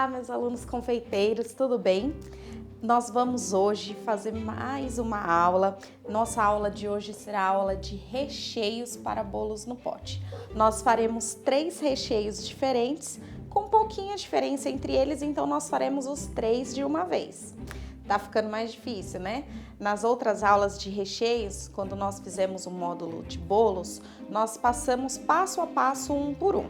Olá, meus alunos confeiteiros, tudo bem? Nós vamos hoje fazer mais uma aula. Nossa aula de hoje será a aula de recheios para bolos no pote. Nós faremos 3 recheios diferentes, com pouquinha diferença entre eles, então nós faremos os 3 de uma vez. Tá ficando mais difícil, né? Nas outras aulas de recheios, quando nós fizemos o módulo de bolos, nós passamos passo a passo um por um.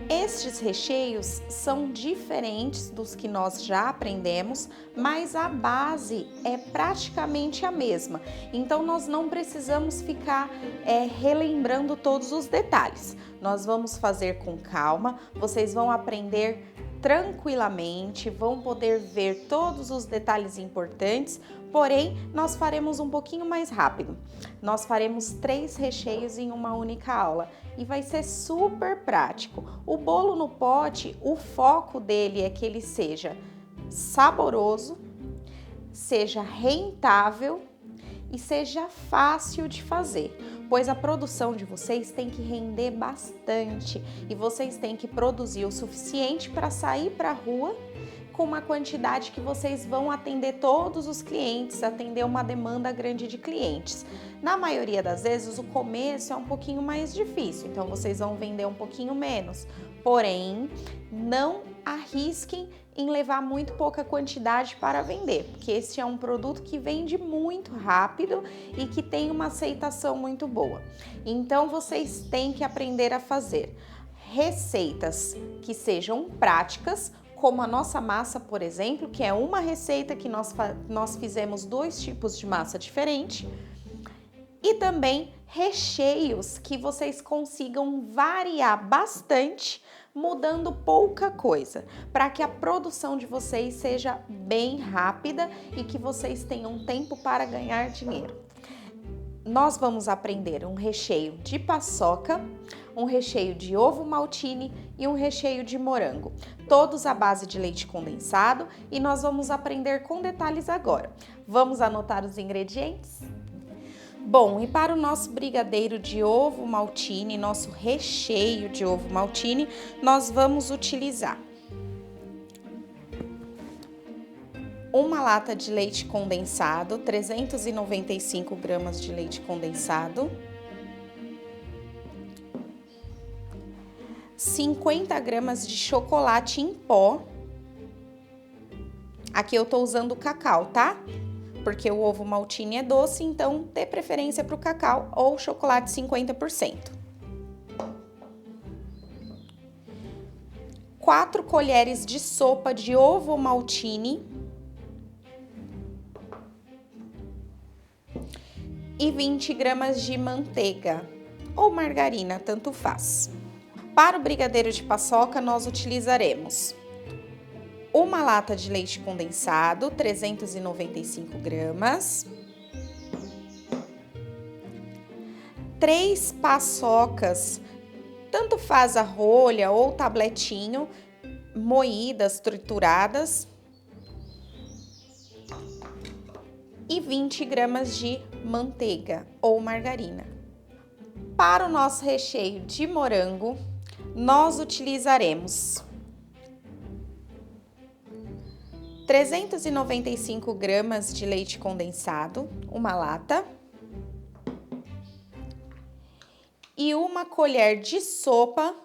Estes recheios são diferentes dos que nós já aprendemos, mas a base é praticamente a mesma. Então, nós não precisamos ficar relembrando todos os detalhes. Nós vamos fazer com calma, vocês vão aprender tranquilamente, vão poder ver todos os detalhes importantes, porém, nós faremos um pouquinho mais rápido. Nós faremos 3 recheios em uma única aula e vai ser super prático. O bolo no pote, o foco dele é que ele seja saboroso, seja rentável e seja fácil de fazer, pois a produção de vocês tem que render bastante e vocês têm que produzir o suficiente para sair para a rua com uma quantidade que vocês vão atender todos os clientes, atender uma demanda grande de clientes. Na maioria das vezes, o começo é um pouquinho mais difícil, então vocês vão vender um pouquinho menos. Porém, não arrisquem em levar muito pouca quantidade para vender, porque esse é um produto que vende muito rápido e que tem uma aceitação muito boa. Então, vocês têm que aprender a fazer receitas que sejam práticas, como a nossa massa, por exemplo, que é uma receita que nós fizemos 2 tipos de massa diferente, e também recheios que vocês consigam variar bastante, mudando pouca coisa, para que a produção de vocês seja bem rápida e que vocês tenham tempo para ganhar dinheiro. Nós vamos aprender um recheio de paçoca, um recheio de ovo maltine e um recheio de morango, todos à base de leite condensado, e nós vamos aprender com detalhes agora. Vamos anotar os ingredientes? Bom, e para o nosso brigadeiro de ovo maltine, nosso recheio de ovo maltine, nós vamos utilizar uma lata de leite condensado, 395 gramas de leite condensado, 50 gramas de chocolate em pó. Aqui eu tô usando cacau, tá? Porque o ovo maltine é doce, então dê preferência para o cacau ou chocolate 50%. 4 colheres de sopa de ovo maltine e 20 gramas de manteiga ou margarina, tanto faz. Para o brigadeiro de paçoca, nós utilizaremos uma lata de leite condensado, 395 gramas, 3 paçocas, tanto faz a rolha ou tabletinho, moídas, trituradas, e 20 gramas de manteiga ou margarina. Para o nosso recheio de morango, nós utilizaremos 395 gramas de leite condensado, uma lata, e uma colher de sopa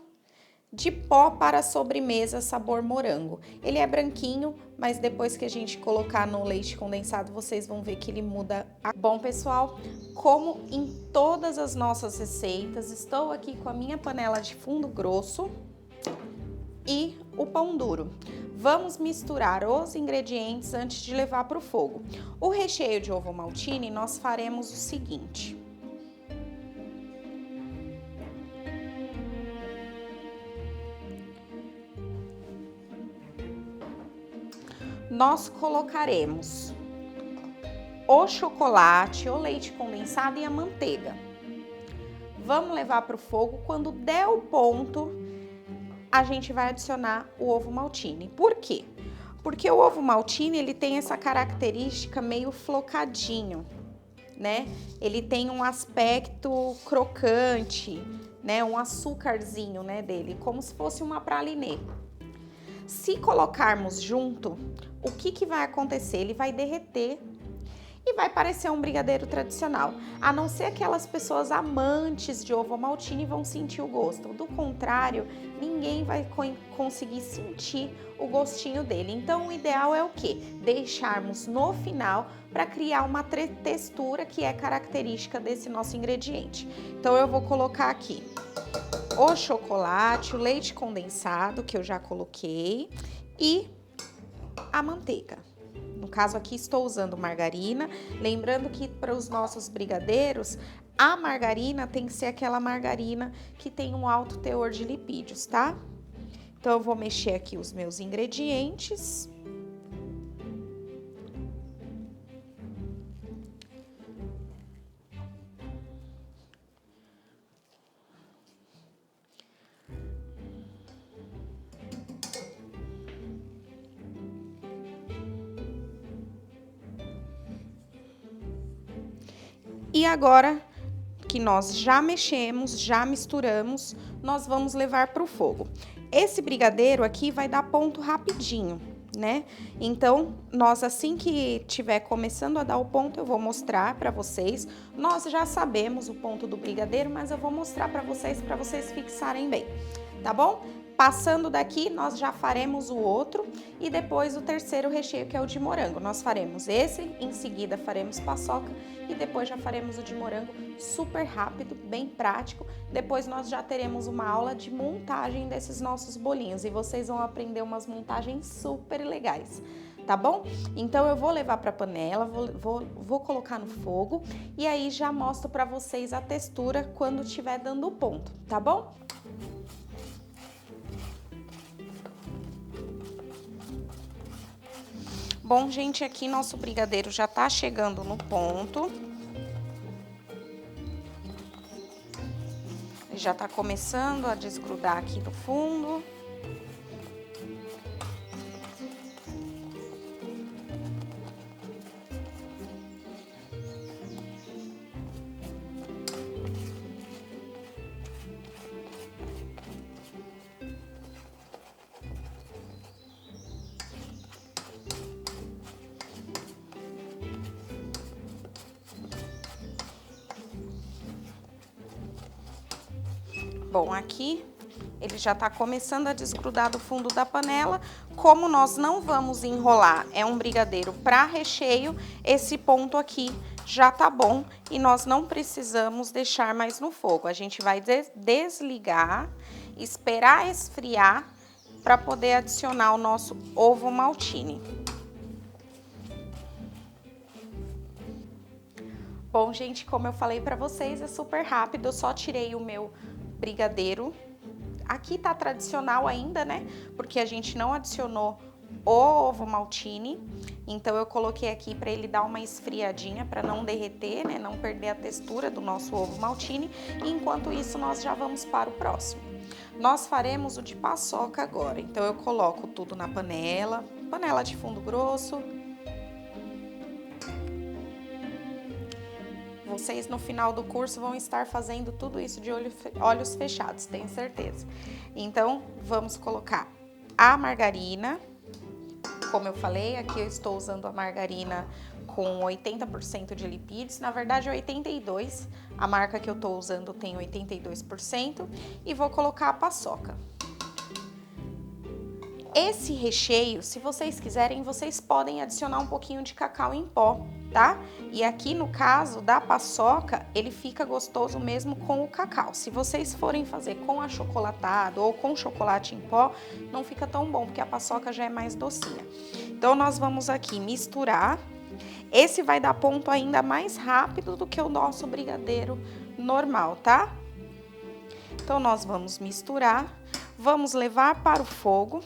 de pó para sobremesa sabor morango. Ele é branquinho, mas depois que a gente colocar no leite condensado, vocês vão ver que ele muda. Bom, pessoal, como em todas as nossas receitas, estou aqui com a minha panela de fundo grosso e o pão duro. Vamos misturar os ingredientes antes de levar para o fogo. O recheio de ovo maltine, nós faremos o seguinte. Nós colocaremos o chocolate, o leite condensado e a manteiga. Vamos levar para o fogo. Quando der o ponto, a gente vai adicionar o ovo maltine. Por quê? Porque o ovo maltine, ele tem essa característica meio flocadinho, né? Ele tem um aspecto crocante, né? Um açúcarzinho, né, dele, como se fosse uma pralinê. Se colocarmos junto, o que vai acontecer? Ele vai derreter e vai parecer um brigadeiro tradicional, a não ser aquelas pessoas amantes de ovo maltine vão sentir o gosto. Do contrário, ninguém vai conseguir sentir o gostinho dele. Então, o ideal é o quê? Deixarmos no final para criar uma textura que é característica desse nosso ingrediente. Então, eu vou colocar aqui o chocolate, o leite condensado, que eu já coloquei, e a manteiga. No caso aqui estou usando margarina, lembrando que para os nossos brigadeiros, a margarina tem que ser aquela margarina que tem um alto teor de lipídios, tá? Então eu vou mexer aqui os meus ingredientes. E agora que nós já mexemos, já misturamos, nós vamos levar para o fogo. Esse brigadeiro aqui vai dar ponto rapidinho, né? Então, nós assim que tiver começando a dar o ponto, eu vou mostrar para vocês. Nós já sabemos o ponto do brigadeiro, mas eu vou mostrar para vocês fixarem bem, tá bom? Passando daqui, nós já faremos o outro e depois o terceiro recheio, que é o de morango. Nós faremos esse, em seguida faremos paçoca e depois já faremos o de morango, super rápido, bem prático. Depois nós já teremos uma aula de montagem desses nossos bolinhos e vocês vão aprender umas montagens super legais, tá bom? Então eu vou levar para a panela, vou colocar no fogo e aí já mostro para vocês a textura quando estiver dando o ponto, tá bom? Bom, gente, aqui nosso brigadeiro já tá chegando no ponto. Já tá começando a desgrudar aqui do fundo. Bom, aqui ele já tá começando a desgrudar do fundo da panela. Como nós não vamos enrolar, é um brigadeiro para recheio, esse ponto aqui já tá bom e nós não precisamos deixar mais no fogo. A gente vai desligar, esperar esfriar para poder adicionar o nosso ovo maltine. Bom, gente, como eu falei para vocês, é super rápido, eu só tirei o meu brigadeiro. Aqui tá tradicional ainda, né? Porque a gente não adicionou o ovo maltine. Então eu coloquei aqui para ele dar uma esfriadinha, para não derreter, né? Não perder a textura do nosso ovo maltine. E enquanto isso, nós já vamos para o próximo. Nós faremos o de paçoca agora. Então eu coloco tudo na panela de fundo grosso. Vocês no final do curso vão estar fazendo tudo isso de olhos fechados, tenho certeza. Então, vamos colocar a margarina. Como eu falei, aqui eu estou usando a margarina com 80% de lipídios, na verdade 82%. A marca que eu estou usando tem 82%. E vou colocar a paçoca. Esse recheio, se vocês quiserem, vocês podem adicionar um pouquinho de cacau em pó, tá? E aqui no caso da paçoca, ele fica gostoso mesmo com o cacau. Se vocês forem fazer com achocolatado ou com chocolate em pó, não fica tão bom, porque a paçoca já é mais docinha. Então, nós vamos aqui misturar. Esse vai dar ponto ainda mais rápido do que o nosso brigadeiro normal, tá? Então, nós vamos misturar, vamos levar para o fogo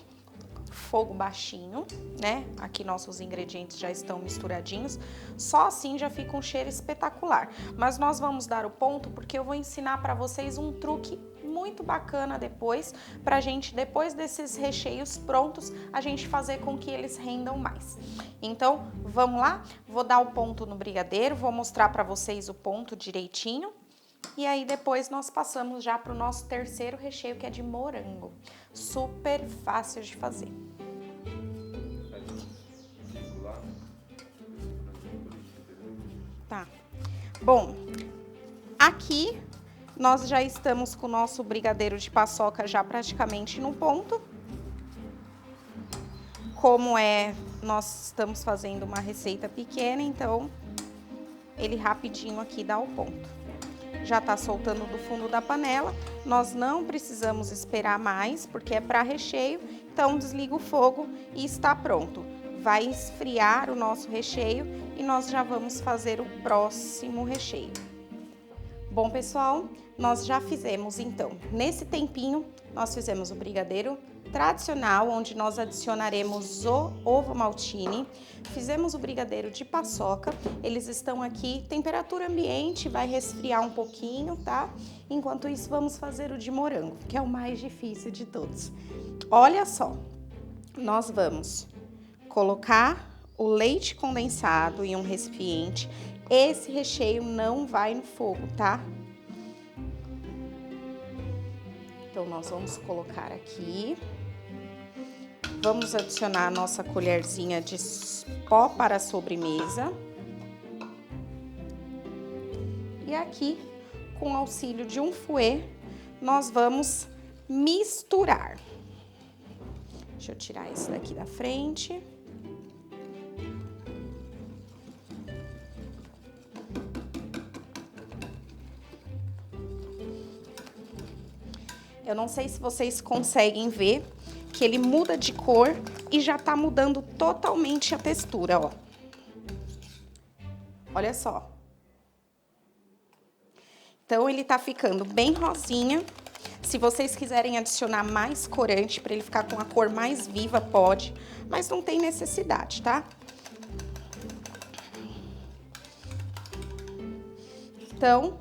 baixinho, né? Aqui nossos ingredientes já estão misturadinhos, só assim já fica um cheiro espetacular. Mas nós vamos dar o ponto porque eu vou ensinar para vocês um truque muito bacana depois, pra gente, depois desses recheios prontos, a gente fazer com que eles rendam mais. Então, vamos lá? Vou dar o ponto no brigadeiro, vou mostrar para vocês o ponto direitinho. E aí depois nós passamos já para o nosso terceiro recheio, que é de morango. Super fácil de fazer. Tá. Bom, aqui nós já estamos com o nosso brigadeiro de paçoca já praticamente no ponto. Como nós estamos fazendo uma receita pequena, então ele rapidinho aqui dá o ponto. Já tá soltando do fundo da panela, nós não precisamos esperar mais, porque é para recheio, então desliga o fogo e está pronto. Vai esfriar o nosso recheio e nós já vamos fazer o próximo recheio. Bom, pessoal, nós já fizemos então, nesse tempinho, nós fizemos o brigadeiro tradicional, onde nós adicionaremos o ovo maltine. Fizemos o brigadeiro de paçoca, eles estão aqui, temperatura ambiente, vai resfriar um pouquinho, tá? Enquanto isso, vamos fazer o de morango, que é o mais difícil de todos. Olha só, nós vamos colocar o leite condensado em um recipiente. Esse recheio não vai no fogo, tá? Então, nós vamos colocar aqui. Vamos adicionar a nossa colherzinha de pó para a sobremesa. E aqui, com o auxílio de um fouet, nós vamos misturar. Deixa eu tirar esse daqui da frente. Eu não sei se vocês conseguem ver que ele muda de cor e já tá mudando totalmente a textura, ó. Olha só. Então, ele tá ficando bem rosinha. Se vocês quiserem adicionar mais corante para ele ficar com a cor mais viva, pode, mas não tem necessidade, tá? Então,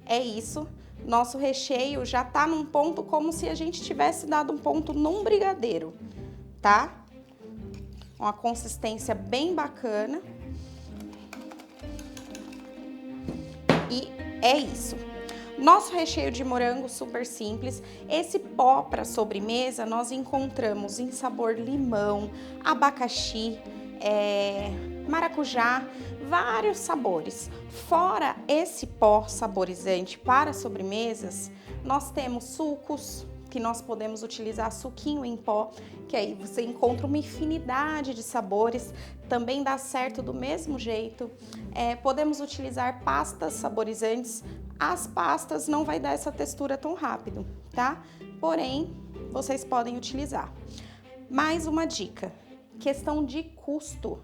é isso. Nosso recheio já tá num ponto como se a gente tivesse dado um ponto num brigadeiro, tá? Uma consistência bem bacana. E é isso. Nosso recheio de morango super simples. Esse pó para sobremesa nós encontramos em sabor limão, abacaxi, maracujá, vários sabores. Fora esse pó saborizante para sobremesas, nós temos sucos, que nós podemos utilizar suquinho em pó, que aí você encontra uma infinidade de sabores, também dá certo do mesmo jeito. Podemos utilizar pastas saborizantes. As pastas não vai dar essa textura tão rápido, tá? Porém, vocês podem utilizar. Mais uma dica, questão de custo.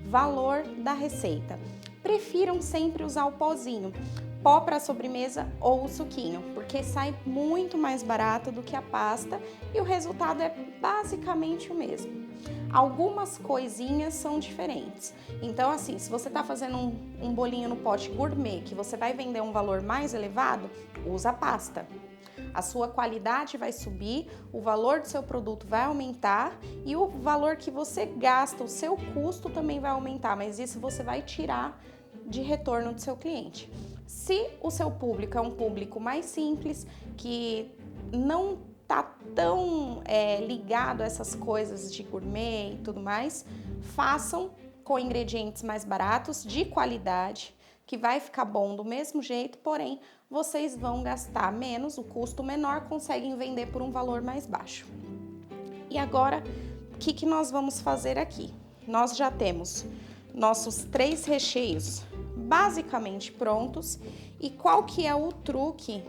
Valor da receita. Prefiram sempre usar o pozinho, pó para sobremesa ou o suquinho, porque sai muito mais barato do que a pasta e o resultado é basicamente o mesmo. Algumas coisinhas são diferentes. Então, assim, se você tá fazendo um bolinho no pote gourmet, que você vai vender um valor mais elevado, usa a pasta. A sua qualidade vai subir, o valor do seu produto vai aumentar e o valor que você gasta, o seu custo também vai aumentar, mas isso você vai tirar de retorno do seu cliente. Se o seu público é um público mais simples, que não tá tão ligado a essas coisas de gourmet e tudo mais, façam com ingredientes mais baratos, de qualidade, que vai ficar bom do mesmo jeito, porém, vocês vão gastar menos, o custo menor, conseguem vender por um valor mais baixo. E agora, o que nós vamos fazer aqui? Nós já temos nossos 3 recheios basicamente prontos. E qual que é o truque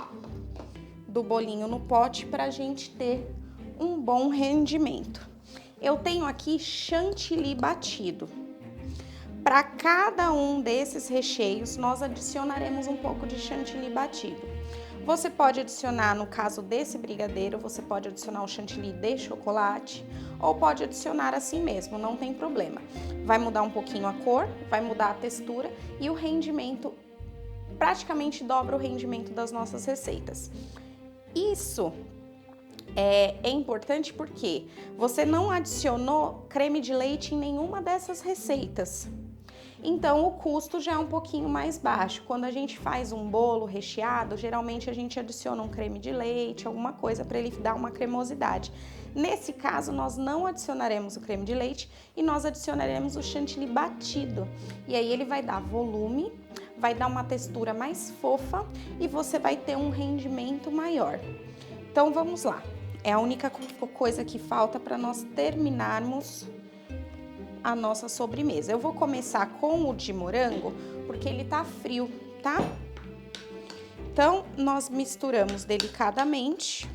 do bolinho no pote para a gente ter um bom rendimento? Eu tenho aqui chantilly batido. Para cada um desses recheios, nós adicionaremos um pouco de chantilly batido. Você pode adicionar, no caso desse brigadeiro, você pode adicionar o chantilly de chocolate ou pode adicionar assim mesmo, não tem problema. Vai mudar um pouquinho a cor, vai mudar a textura e o rendimento praticamente dobra o rendimento das nossas receitas. Isso é importante porque você não adicionou creme de leite em nenhuma dessas receitas. então o custo já é um pouquinho mais baixo. Quando a gente faz um bolo recheado, geralmente a gente adiciona um creme de leite, alguma coisa para ele dar uma cremosidade. Nesse caso, nós não adicionaremos o creme de leite e nós adicionaremos o chantilly batido. E aí ele vai dar volume, vai dar uma textura mais fofa e você vai ter um rendimento maior. Então vamos lá. É a única coisa que falta para nós terminarmos a nossa sobremesa. Eu vou começar com o de morango, porque ele tá frio, tá? Então, nós misturamos delicadamente.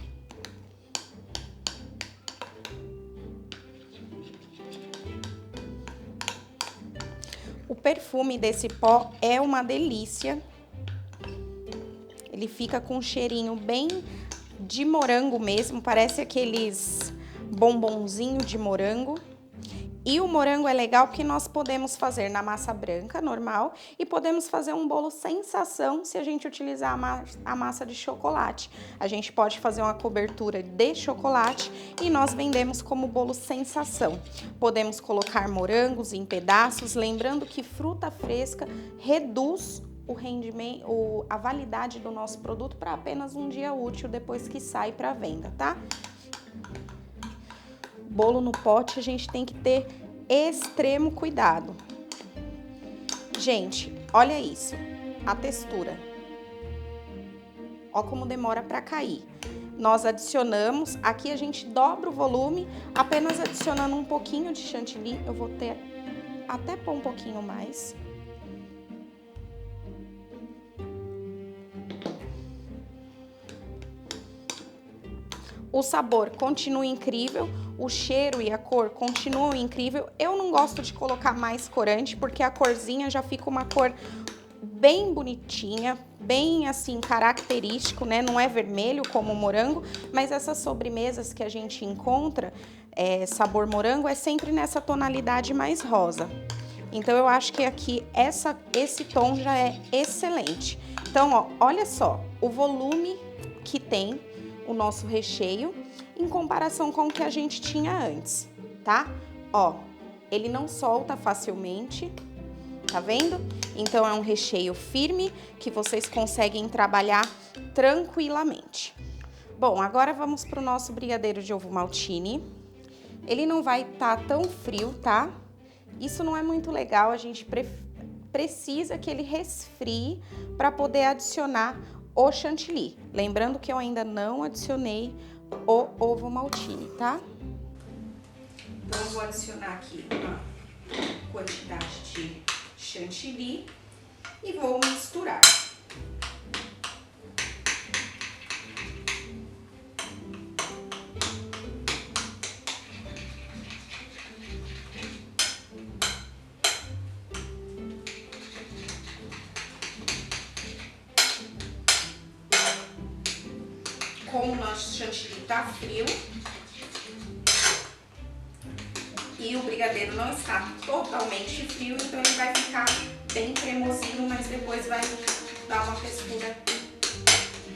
O perfume desse pó é uma delícia. Ele fica com um cheirinho bem de morango mesmo, parece aqueles bombonzinho de morango. E o morango é legal porque nós podemos fazer na massa branca, normal, e podemos fazer um bolo sensação se a gente utilizar a massa de chocolate. A gente pode fazer uma cobertura de chocolate e nós vendemos como bolo sensação. Podemos colocar morangos em pedaços, lembrando que fruta fresca reduz o rendimento, a validade do nosso produto para apenas um dia útil depois que sai para venda, tá? Bolo no pote a gente tem que ter extremo cuidado. Gente, olha isso, a textura. Ó como demora para cair. Nós adicionamos, aqui a gente dobra o volume, apenas adicionando um pouquinho de chantilly. Eu vou ter até pôr um pouquinho mais. O sabor continua incrível, o cheiro e a cor continuam incrível. Eu não gosto de colocar mais corante, porque a corzinha já fica uma cor bem bonitinha, bem assim, característico, né? Não é vermelho como o morango, mas essas sobremesas que a gente encontra, sabor morango, é sempre nessa tonalidade mais rosa. Então, eu acho que aqui esse tom já é excelente. Então, ó, olha só, o volume que tem o nosso recheio em comparação com o que a gente tinha antes, tá? Ó, ele não solta facilmente, tá vendo? Então, é um recheio firme que vocês conseguem trabalhar tranquilamente. Bom, agora vamos pro nosso brigadeiro de ovo maltine. Ele não vai estar tão frio, tá? Isso não é muito legal, a gente precisa que ele resfrie para poder adicionar o chantilly. Lembrando que eu ainda não adicionei o ovo maltine, tá? Então, eu vou adicionar aqui uma quantidade de chantilly e vou misturar. Como o nosso chantilly tá frio e o brigadeiro não está totalmente frio, então ele vai ficar bem cremosinho, mas depois vai dar uma textura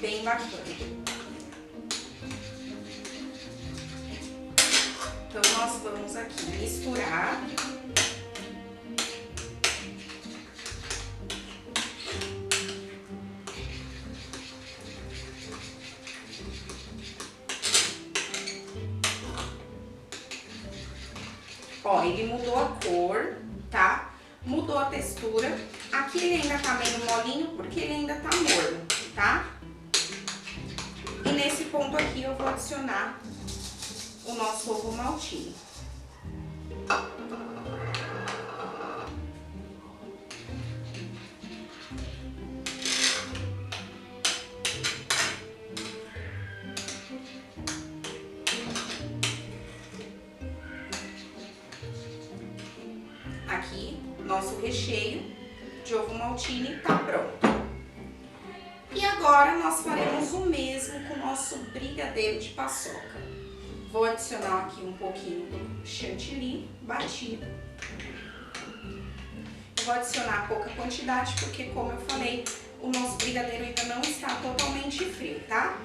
bem bacana. Então, nós vamos aqui misturar. Ó, ele mudou a cor, tá? Mudou a textura. Aqui ele ainda tá meio molinho porque ele ainda tá morno, tá? E nesse ponto aqui eu vou adicionar o nosso ovo maltine. Aqui, nosso recheio de ovo maltine tá pronto. E agora nós faremos o mesmo com o nosso brigadeiro de paçoca. Vou adicionar aqui um pouquinho do chantilly batido. Vou adicionar pouca quantidade porque, como eu falei, o nosso brigadeiro ainda não está totalmente frio, tá?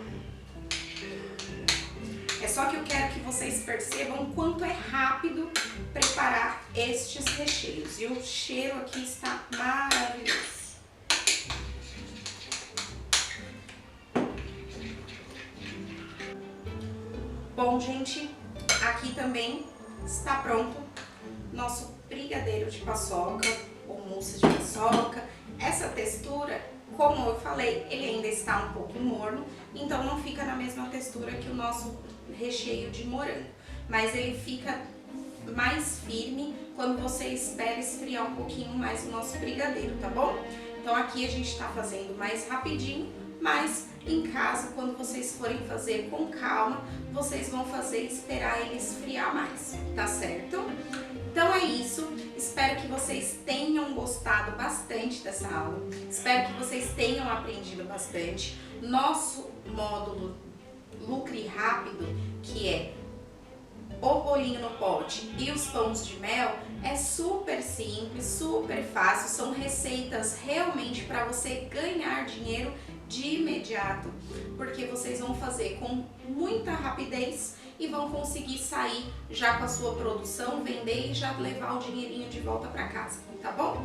É só que eu quero que vocês percebam o quanto é rápido preparar estes recheios. E o cheiro aqui está maravilhoso. Bom, gente, aqui também está pronto nosso brigadeiro de paçoca ou mousse de paçoca. Essa textura, como eu falei, ele ainda está um pouco morno, então não fica na mesma textura que o nosso recheio de morango, mas ele fica mais firme quando você espera esfriar um pouquinho mais o nosso brigadeiro, tá bom? Então aqui a gente tá fazendo mais rapidinho, mas em casa, quando vocês forem fazer com calma, vocês vão fazer esperar ele esfriar mais, tá certo? Então é isso, espero que vocês tenham gostado bastante dessa aula, espero que vocês tenham aprendido bastante. Nosso módulo Lucre Rápido, que é o bolinho no pote e os pães de mel, é super simples, super fácil, são receitas realmente para você ganhar dinheiro de imediato, porque vocês vão fazer com muita rapidez e vão conseguir sair já com a sua produção, vender e já levar o dinheirinho de volta para casa, tá bom?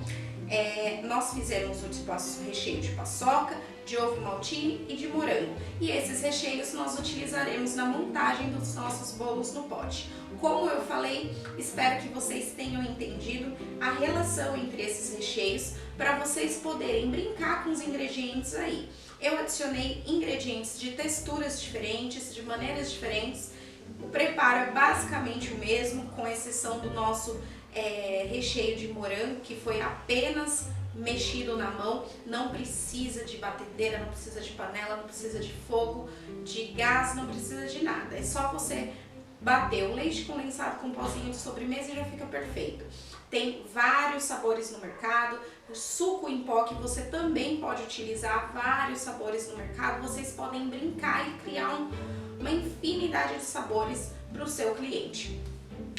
Nós fizemos o recheio de paçoca, de ovo maltine e de morango. E esses recheios nós utilizaremos na montagem dos nossos bolos no pote. Como eu falei, espero que vocês tenham entendido a relação entre esses recheios para vocês poderem brincar com os ingredientes aí. Eu adicionei ingredientes de texturas diferentes, de maneiras diferentes. O preparo é basicamente o mesmo, com exceção do nosso recheio de morango, que foi apenas mexido na mão. Não precisa de batedeira, não precisa de panela, não precisa de fogo, de gás, não precisa de nada. É só você bater o leite condensado com um pozinho de sobremesa e já fica perfeito. Tem vários sabores no mercado, o suco em pó que você também pode utilizar, vários sabores no mercado. Vocês podem brincar e criar uma infinidade de sabores para o seu cliente.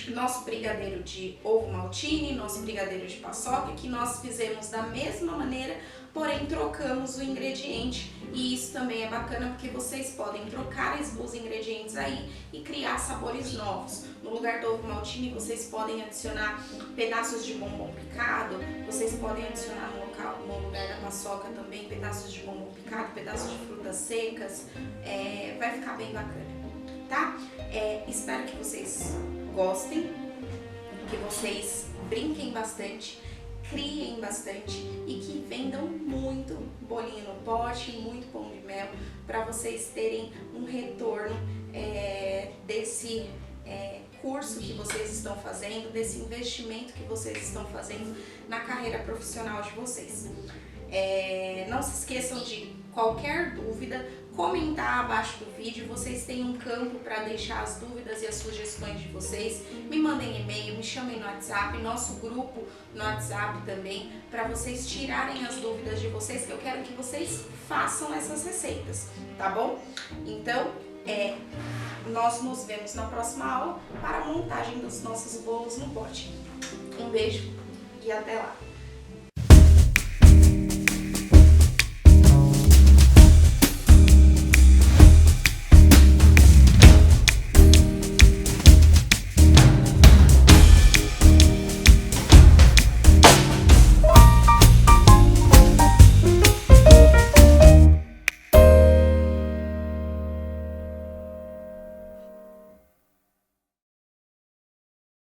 Nosso brigadeiro de ovo maltine, nosso brigadeiro de paçoca, que nós fizemos da mesma maneira, porém trocamos o ingrediente, e isso também é bacana porque vocês podem trocar os ingredientes aí e criar sabores novos. No lugar do ovo maltine, vocês podem adicionar pedaços de bombom picado, vocês podem adicionar no lugar da paçoca também pedaços de bombom picado, pedaços de frutas secas, vai ficar bem bacana, tá? Espero que vocês gostem, que vocês brinquem bastante, criem bastante e que vendam muito bolinho no pote, muito pão de mel, para vocês terem um retorno desse curso que vocês estão fazendo, desse investimento que vocês estão fazendo na carreira profissional de vocês. Não se esqueçam de qualquer dúvida, comentar abaixo do vídeo. Vocês têm um campo para deixar as dúvidas e as sugestões de vocês. Me mandem e-mail, me chamem no WhatsApp, nosso grupo no WhatsApp também, para vocês tirarem as dúvidas de vocês, que eu quero que vocês façam essas receitas, tá bom? Então, nós nos vemos na próxima aula para a montagem dos nossos bolos no pote. Um beijo e até lá!